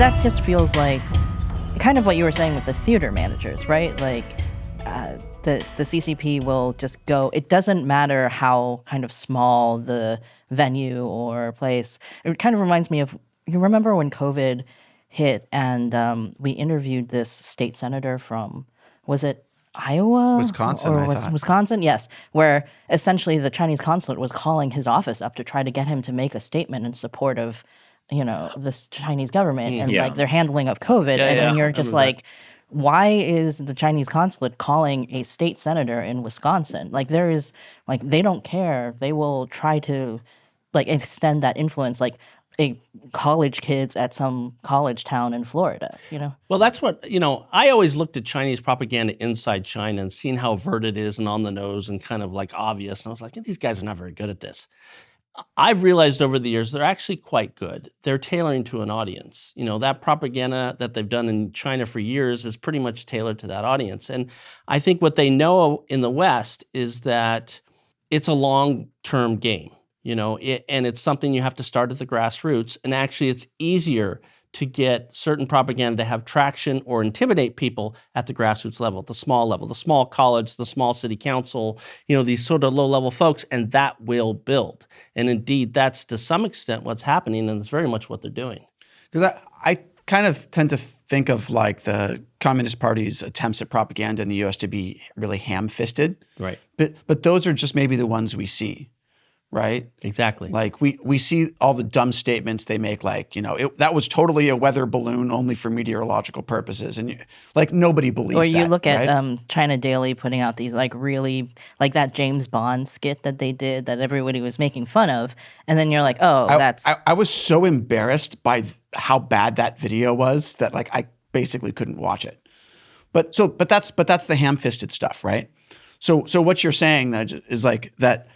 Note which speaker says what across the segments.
Speaker 1: that just feels like kind of what you were saying with the theater managers, right? Like the CCP will just go. It doesn't matter how kind of small the venue or place. It kind of reminds me of, you remember when COVID hit and we interviewed this state senator from, was it Iowa?
Speaker 2: Wisconsin,
Speaker 1: or
Speaker 2: I
Speaker 1: was
Speaker 2: thought.
Speaker 1: Wisconsin? Yes, where essentially the Chinese consulate was calling his office up to try to get him to make a statement in support of, this Chinese government and like their handling of COVID. And you're just like, why is the Chinese consulate calling a state senator in Wisconsin? Like there is, like, they don't care. They will try to like extend that influence, like college kids at some college town in Florida,
Speaker 3: Well, that's what, I always looked at Chinese propaganda inside China and seen how overt it is and on the nose and kind of like obvious. And I was like, these guys are not very good at this. I've realized over the years they're actually quite good. They're tailoring to an audience. That propaganda that they've done in China for years is pretty much tailored to that audience. And I think what they know in the West is that it's a long-term game, and it's something you have to start at the grassroots. And actually, it's easier to get certain propaganda to have traction or intimidate people at the grassroots level, the small college, the small city council, these sort of low-level folks, and that will build. And indeed, that's to some extent what's happening, and it's very much what they're doing.
Speaker 2: Because I kind of tend to think of like the Communist Party's attempts at propaganda in the U.S. to be really ham-fisted.
Speaker 3: Right.
Speaker 2: But those are just maybe the ones we see. Right?
Speaker 3: Exactly.
Speaker 2: Like we see all the dumb statements they make, like, that was totally a weather balloon only for meteorological purposes. And like nobody believes that.
Speaker 1: Or you look at
Speaker 2: right?
Speaker 1: China Daily putting out these like really, like that James Bond skit that they did that everybody was making fun of. And then you're like, oh,
Speaker 2: I was so embarrassed by how bad that video was that like I basically couldn't watch it. But that's the ham-fisted stuff, right? So what you're saying is like that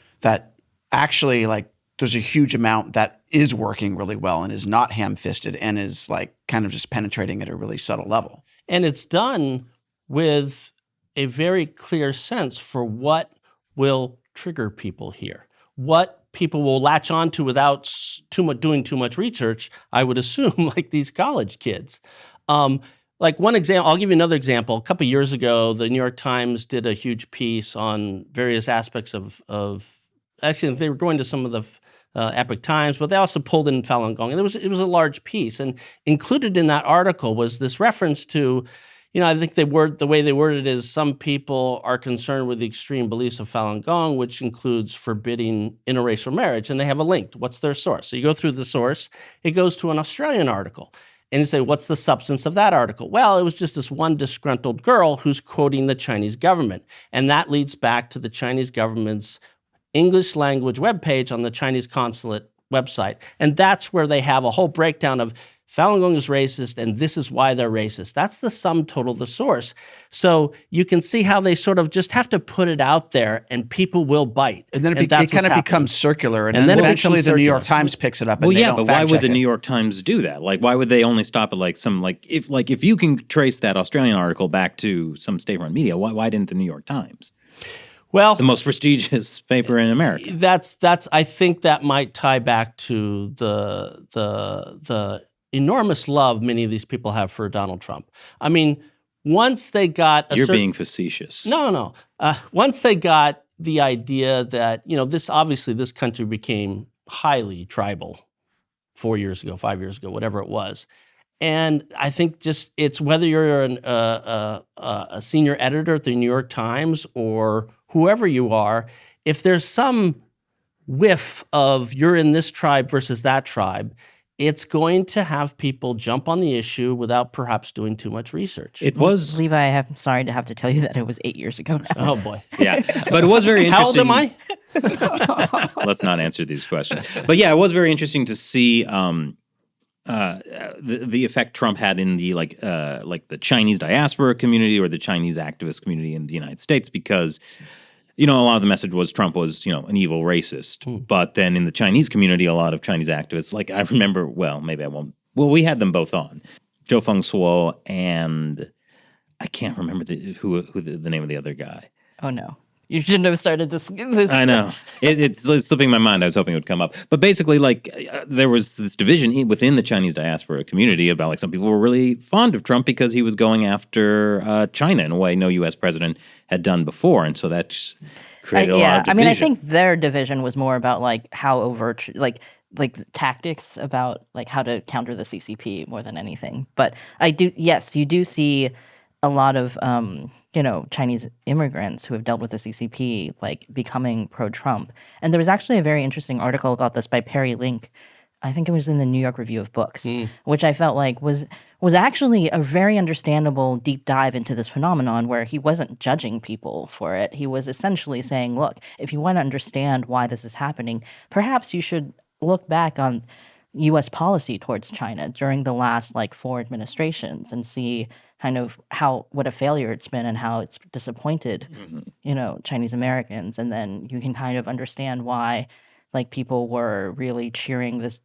Speaker 2: actually, like, there's a huge amount that is working really well and is not ham-fisted and is like kind of just penetrating at a really subtle level.
Speaker 3: And it's done with a very clear sense for what will trigger people here, what people will latch onto without doing too much research, I would assume, like these college kids. Like one example, I'll give you another example. A couple of years ago, the New York Times did a huge piece on various aspects of actually, they were going to some of the Epoch Times, but they also pulled in Falun Gong. And it was a large piece. And included in that article was this reference to, I think the way they worded it is some people are concerned with the extreme beliefs of Falun Gong, which includes forbidding interracial marriage. And they have a link to what's their source. So you go through the source, it goes to an Australian article. And you say, what's the substance of that article? Well, it was just this one disgruntled girl who's quoting the Chinese government. And that leads back to the Chinese government's English language webpage on the Chinese consulate website. And that's where they have a whole breakdown of Falun Gong is racist and this is why they're racist. That's the sum total, the source. So you can see how they sort of just have to put it out there and people will bite.
Speaker 2: And then it kind of becomes circular. And then eventually the New York Times picks it up. And
Speaker 4: but why would the New York Times do that? Like, why would they only stop at if you can trace that Australian article back to some state-run media, why didn't the New York Times?
Speaker 3: Well,
Speaker 4: the most prestigious paper in America.
Speaker 3: That's. I think that might tie back to the enormous love many of these people have for Donald Trump. I mean, once they got
Speaker 4: you're being facetious.
Speaker 3: No. Once they got the idea that this country became highly tribal 4 years ago, 5 years ago, whatever it was. And I think just it's whether you're a senior editor at the New York Times or whoever you are, if there's some whiff of you're in this tribe versus that tribe, it's going to have people jump on the issue without perhaps doing too much research.
Speaker 4: It was
Speaker 1: Levi. I'm sorry to have to tell you that it was 8 years ago now.
Speaker 3: Oh boy,
Speaker 4: yeah, but it was very interesting.
Speaker 3: How old am
Speaker 4: I? Let's not answer these questions. But yeah, it was very interesting to see the effect Trump had in the like the Chinese diaspora community or the Chinese activist community in the United States, because a lot of the message was Trump was, an evil racist. But then in the Chinese community, a lot of Chinese activists, like I remember, well, maybe I won't. Well, we had them both on, Zhou Fengsuo and I can't remember who the name of the other guy.
Speaker 1: Oh no. You shouldn't have started this.
Speaker 4: I know. It's slipping my mind. I was hoping it would come up. But basically, like, there was this division within the Chinese diaspora community about, like, some people were really fond of Trump because he was going after China in a way no U.S. president had done before. And so that created a lot of division.
Speaker 1: I mean, I think their division was more about, like, how overt, like tactics about, like, how to counter the CCP more than anything. But you do see a lot of, Chinese immigrants who have dealt with the CCP, like, becoming pro-Trump. And there was actually a very interesting article about this by Perry Link. I think it was in the New York Review of Books, which I felt like was actually a very understandable deep dive into this phenomenon where he wasn't judging people for it. He was essentially saying, look, if you want to understand why this is happening, perhaps you should look back on U.S. policy towards China during the last, like, 4 administrations and see kind of what a failure it's been and how it's disappointed, Chinese Americans. And then you can kind of understand why, like, people were really cheering this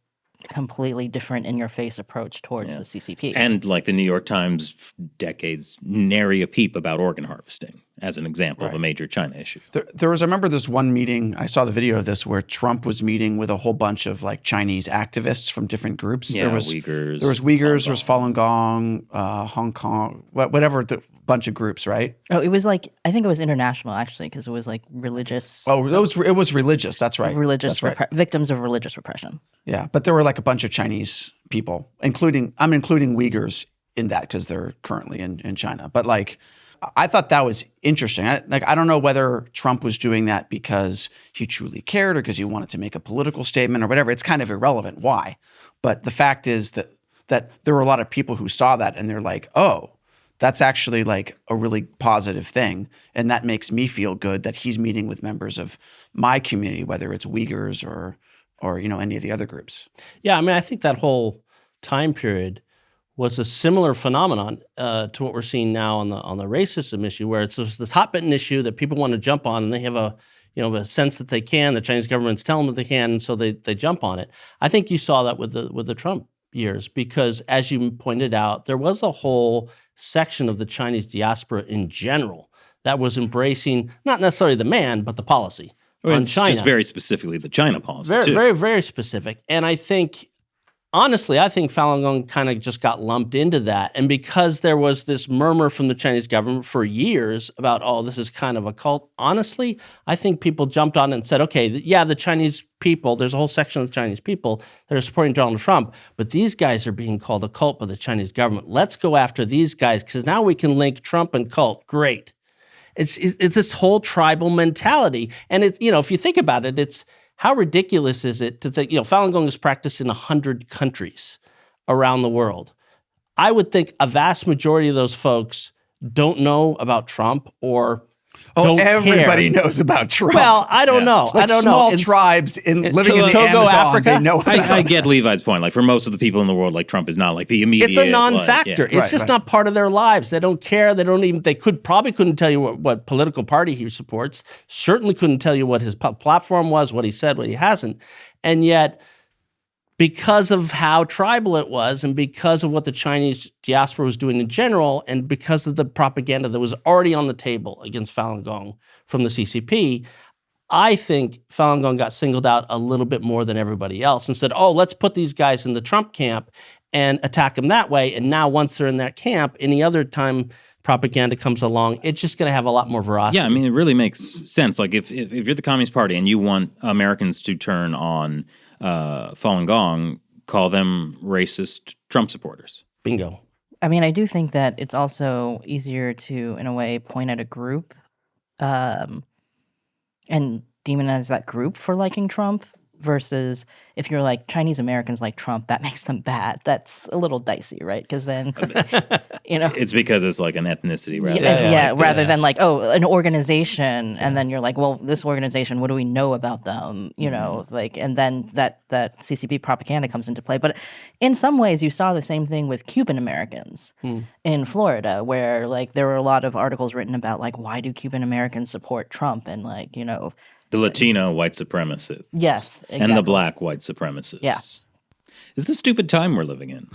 Speaker 1: completely different in-your-face approach towards the CCP.
Speaker 4: And, like, the New York Times decades nary a peep about organ harvesting as an example of a major China issue.
Speaker 2: There was, I remember this one meeting, I saw the video of this, where Trump was meeting with a whole bunch of, like, Chinese activists from different groups.
Speaker 4: Yeah,
Speaker 2: there was
Speaker 4: Uyghurs.
Speaker 2: There was Uyghurs, there was Falun Gong, Hong Kong, whatever, the bunch of groups, right?
Speaker 1: Oh, it was like, I think it was international, actually, because it was, like, religious.
Speaker 2: Oh, it was religious, that's right.
Speaker 1: Victims of religious repression.
Speaker 2: Yeah, but there were, like, a bunch of Chinese people, including Uyghurs in that because they're currently in China. But, like, I thought that was interesting. I don't know whether Trump was doing that because he truly cared or because he wanted to make a political statement or whatever. It's kind of irrelevant why. But the fact is that there were a lot of people who saw that and they're like, oh, that's actually, like, a really positive thing. And that makes me feel good that he's meeting with members of my community, whether it's Uyghurs or any of the other groups.
Speaker 3: Yeah, I mean, I think that whole time period was a similar phenomenon to what we're seeing now on the racism issue, where it's just this hot button issue that people want to jump on, and they have a sense that they can. The Chinese government's telling them that they can, and so they jump on it. I think you saw that with the Trump years because, as you pointed out, there was a whole section of the Chinese diaspora in general that was embracing not necessarily the man, but the policy on China.
Speaker 4: Just very specifically the China policy,
Speaker 3: very,
Speaker 4: too.
Speaker 3: very, very specific. And I think, honestly, Falun Gong kind of just got lumped into that. And because there was this murmur from the Chinese government for years about, oh, this is kind of a cult, honestly, I think people jumped on it and said, okay, the Chinese people, there's a whole section of the Chinese people that are supporting Donald Trump, but these guys are being called a cult by the Chinese government. Let's go after these guys because now we can link Trump and cult. Great. It's this whole tribal mentality. And it's, if you think about it, it's, how ridiculous is it to think, Falun Gong is practiced in 100 countries around the world. I would think a vast majority of those folks don't know about Trump or don't
Speaker 2: everybody
Speaker 3: care.
Speaker 2: knows about Trump.
Speaker 3: Well, I don't know.
Speaker 2: Like
Speaker 3: I don't
Speaker 2: small
Speaker 3: know.
Speaker 2: tribes living in the
Speaker 3: Togo,
Speaker 2: Amazon,
Speaker 3: Africa.
Speaker 2: they know about
Speaker 4: I get Levi's point. Like, for most of the people in the world, like, Trump is not, like, the immediate.
Speaker 3: It's a non-factor. It's just not part of their lives. They don't care. They probably couldn't tell you what political party he supports. Certainly couldn't tell you what his platform was, what he said, what he hasn't. And yet, because of how tribal it was and because of what the Chinese diaspora was doing in general and because of the propaganda that was already on the table against Falun Gong from the CCP, I think Falun Gong got singled out a little bit more than everybody else and said, oh, let's put these guys in the Trump camp and attack them that way. And now once they're in that camp, any other time propaganda comes along, it's just going to have a lot more veracity.
Speaker 4: Yeah, I mean, it really makes sense. Like, if you're the Communist Party and you want Americans to turn on Falun Gong, call them racist Trump supporters.
Speaker 3: Bingo.
Speaker 1: I mean, I do think that it's also easier to, in a way, point at a group and demonize that group for liking Trump versus if you're like Chinese Americans like Trump, that makes them bad. That's a little dicey, right? Because then,
Speaker 4: It's because it's like an ethnicity rather
Speaker 1: rather than like, oh, an organization. And then you're like, well, this organization, what do we know about them? Like, and then that CCP propaganda comes into play. But in some ways, you saw the same thing with Cuban Americans in Florida, where like there were a lot of articles written about like, why do Cuban Americans support Trump? And like,
Speaker 4: the Latino white supremacists.
Speaker 1: Yes, exactly.
Speaker 4: And the black white supremacists.
Speaker 1: Yeah.
Speaker 4: It's a stupid time we're living in.